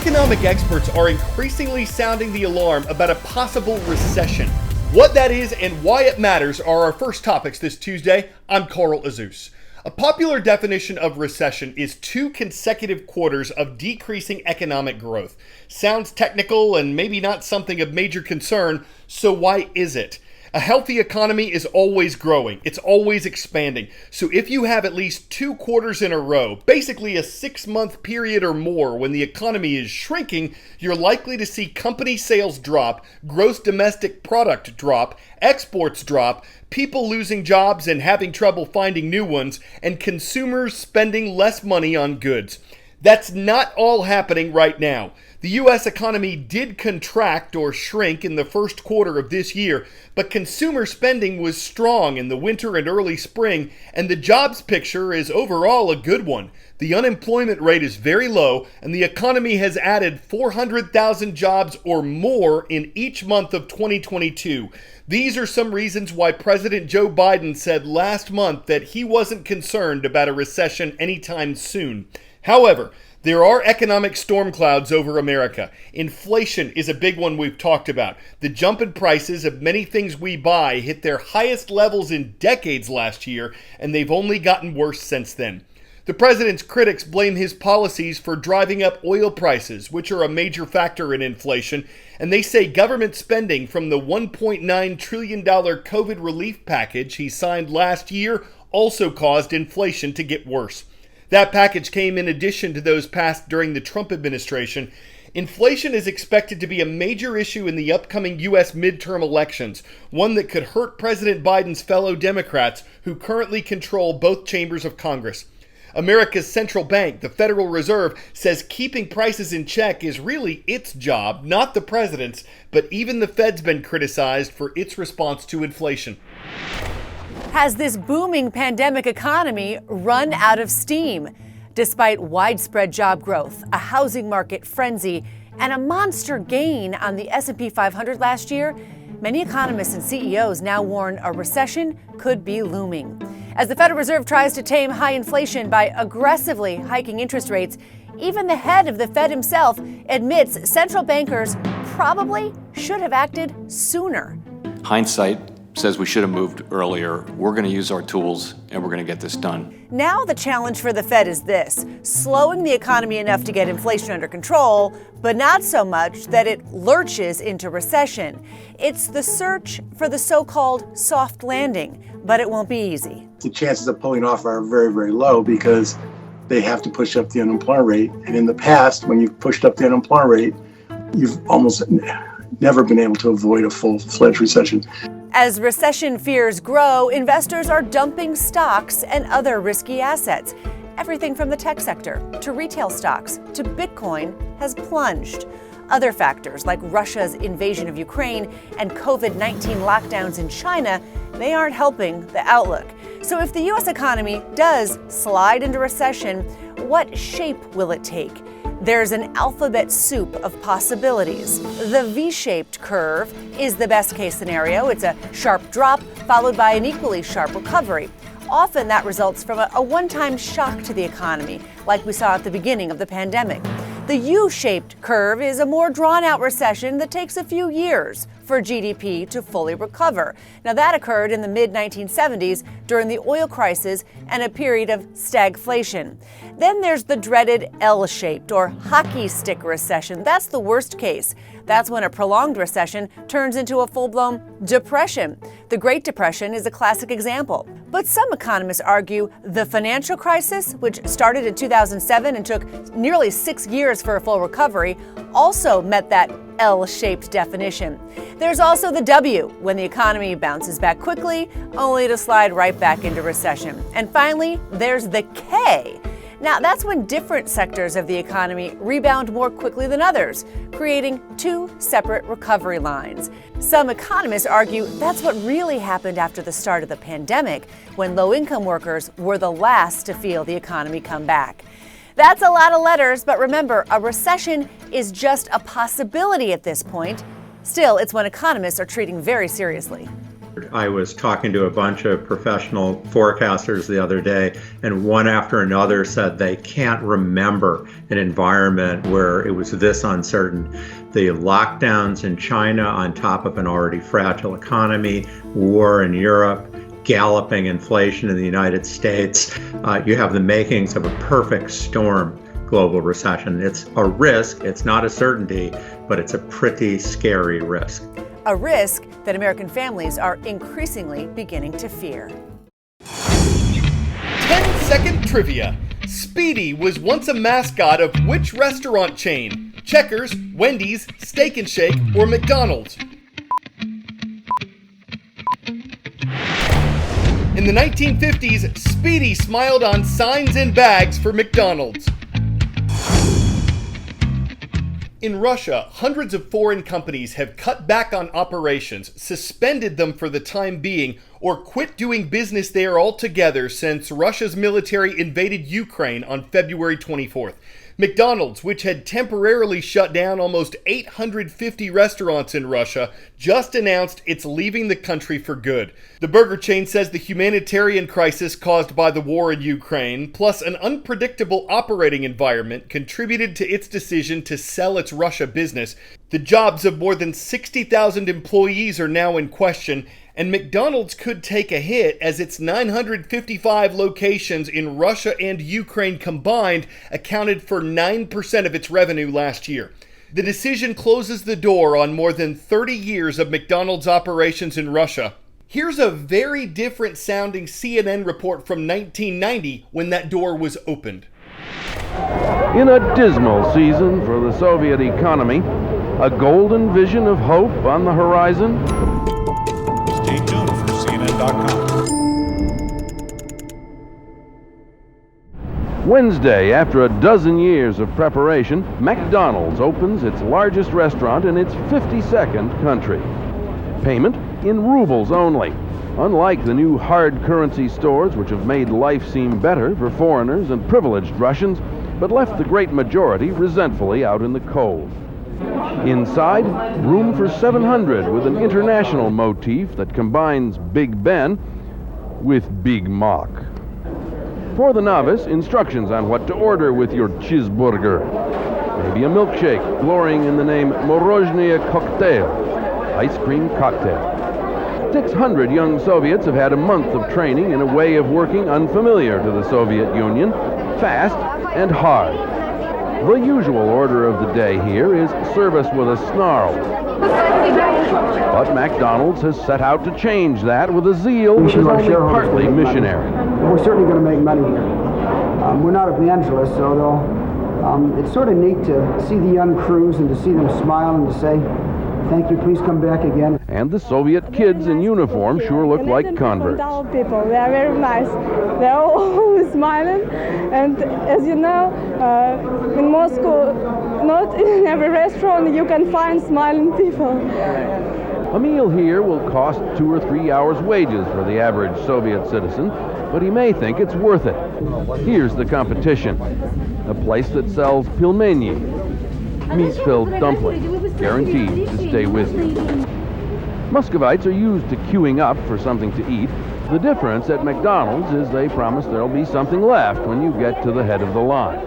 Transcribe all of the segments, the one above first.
Economic experts are increasingly sounding the alarm about a possible recession. What that is and why it matters are our first topics this Tuesday. I'm Carl Azus. A popular definition of recession is 2 consecutive quarters of decreasing economic growth. Sounds technical and maybe not something of major concern, so why is it? A healthy economy is always growing. It's always expanding. So if you have at least 2 quarters in a row, basically a 6-month period or more when the economy is shrinking, you're likely to see company sales drop, gross domestic product drop, exports drop, people losing jobs and having trouble finding new ones, and consumers spending less money on goods. That's not all happening right now. The U.S. economy did contract or shrink in the first quarter of this year, but consumer spending was strong in the winter and early spring, and the jobs picture is overall a good one. The unemployment rate is very low, and the economy has added 400,000 jobs or more in each month of 2022. These are some reasons why President Joe Biden said last month that he wasn't concerned about a recession anytime soon. However, there are economic storm clouds over America. Inflation is a big one we've talked about. The jump in prices of many things we buy hit their highest levels in decades last year, and they've only gotten worse since then. The president's critics blame his policies for driving up oil prices, which are a major factor in inflation, and they say government spending from the $1.9 trillion COVID relief package he signed last year also caused inflation to get worse. That package came in addition to those passed during the Trump administration. Inflation is expected to be a major issue in the upcoming U.S. midterm elections, one that could hurt President Biden's fellow Democrats who currently control both chambers of Congress. America's central bank, the Federal Reserve, says keeping prices in check is really its job, not the president's, but even the Fed's been criticized for its response to inflation. Has this booming pandemic economy run out of steam? Despite widespread job growth, a housing market frenzy, and a monster gain on the S&P 500 last year, many economists and CEOs now warn a recession could be looming. As the Federal Reserve tries to tame high inflation by aggressively hiking interest rates, even the head of the Fed himself admits central bankers probably should have acted sooner. Hindsight says we should have moved earlier. We're going to use our tools and we're going to get this done. Now the challenge for the Fed is this: slowing the economy enough to get inflation under control, but not so much that it lurches into recession. It's the search for the so-called soft landing, but it won't be easy. The chances of pulling off are very, very low because they have to push up the unemployment rate. And in the past, when you've pushed up the unemployment rate, you've almost never been able to avoid a full-fledged recession. As recession fears grow, investors are dumping stocks and other risky assets. Everything from the tech sector to retail stocks to Bitcoin has plunged. Other factors like Russia's invasion of Ukraine and COVID-19 lockdowns in China, they aren't helping the outlook. So if the U.S. economy does slide into recession, what shape will it take? There's an alphabet soup of possibilities. The V-shaped curve is the best case scenario. It's a sharp drop followed by an equally sharp recovery. Often that results from a one-time shock to the economy, like we saw at the beginning of the pandemic. The U-shaped curve is a more drawn-out recession that takes a few years for GDP to fully recover. Now, that occurred in the mid-1970s during the oil crisis and a period of stagflation. Then there's the dreaded L-shaped or hockey stick recession. That's the worst case. That's when a prolonged recession turns into a full-blown depression. The Great Depression is a classic example. But some economists argue the financial crisis, which started in 2007 and took nearly 6 years for a full recovery, also met that L-shaped definition. There's also the W, when the economy bounces back quickly, only to slide right back into recession. And finally, there's the K. Now, that's when different sectors of the economy rebound more quickly than others, creating 2 separate recovery lines. Some economists argue that's what really happened after the start of the pandemic, when low-income workers were the last to feel the economy come back. That's a lot of letters, but remember, a recession is just a possibility at this point. Still, it's one economists are treating very seriously. I was talking to a bunch of professional forecasters the other day, and one after another said they can't remember an environment where it was this uncertain. The lockdowns in China on top of an already fragile economy, war in Europe, galloping inflation in the United States. You have the makings of a perfect storm global recession. It's a risk, it's not a certainty, but it's a pretty scary risk. A risk that American families are increasingly beginning to fear. 10-second trivia. Speedy was once a mascot of which restaurant chain? Checkers, Wendy's, Steak and Shake, or McDonald's? In the 1950s, Speedy smiled on signs and bags for McDonald's. In Russia, hundreds of foreign companies have cut back on operations, suspended them for the time being, or quit doing business there altogether since Russia's military invaded Ukraine on February 24th. McDonald's, which had temporarily shut down almost 850 restaurants in Russia, just announced it's leaving the country for good. The burger chain says the humanitarian crisis caused by the war in Ukraine, plus an unpredictable operating environment, contributed to its decision to sell its Russia business. The jobs of more than 60,000 employees are now in question, and McDonald's could take a hit as its 955 locations in Russia and Ukraine combined accounted for 9% of its revenue last year. The decision closes the door on more than 30 years of McDonald's operations in Russia. Here's a very different sounding CNN report from 1990 when that door was opened. In a dismal season for the Soviet economy, a golden vision of hope on the horizon. Stay tuned for CNN.com. Wednesday, after a dozen years of preparation, McDonald's opens its largest restaurant in its 52nd country. Payment in rubles only, unlike the new hard currency stores which have made life seem better for foreigners and privileged Russians, but left the great majority resentfully out in the cold. Inside, room for 700 with an international motif that combines Big Ben with Big Mac. For the novice, instructions on what to order with your cheeseburger. Maybe a milkshake, glorying in the name Morozhniye Cocktail, ice cream cocktail. 600 young Soviets have had a month of training in a way of working unfamiliar to the Soviet Union, fast and hard. The usual order of the day here is service with a snarl. But McDonald's has set out to change that with a zeal which is only partly missionary. We're certainly going to make money here. We're not evangelists, although it's sort of neat to see the young crews and to see them smile and to say, thank you, please come back again. And the Soviet kids in uniform sure look like converts. People, they are very nice. They are always smiling. And as you know, in Moscow, not in every restaurant you can find smiling people. A meal here will cost 2 or 3 hours' wages for the average Soviet citizen, but he may think it's worth it. Here's the competition. A place that sells pilmeni, meat-filled dumplings, guaranteed to stay with you. Muscovites are used to queuing up for something to eat. The difference at McDonald's is they promise there'll be something left when you get to the head of the line.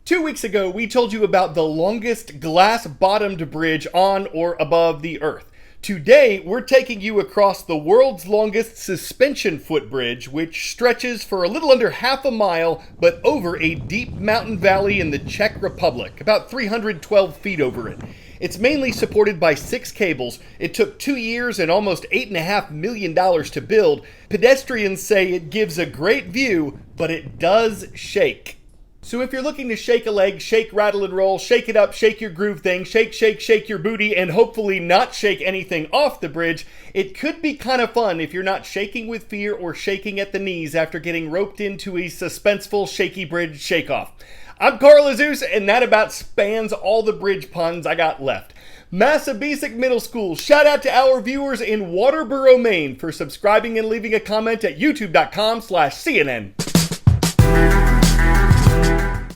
Two weeks ago, we told you about the longest glass-bottomed bridge on or above the Earth. Today, we're taking you across the world's longest suspension footbridge, which stretches for a little under half a mile, but over a deep mountain valley in the Czech Republic, about 312 feet over it. It's mainly supported by 6 cables. It took 2 years and almost $8.5 million to build. Pedestrians say it gives a great view, but it does shake. So if you're looking to shake a leg, shake, rattle, and roll, shake it up, shake your groove thing, shake, shake, shake your booty, and hopefully not shake anything off the bridge, it could be kind of fun if you're not shaking with fear or shaking at the knees after getting roped into a suspenseful shaky bridge shake-off. I'm Carl Azus, and that about spans all the bridge puns I got left. Massabesic Middle School, shout out to our viewers in Waterboro, Maine for subscribing and leaving a comment at youtube.com/CNN.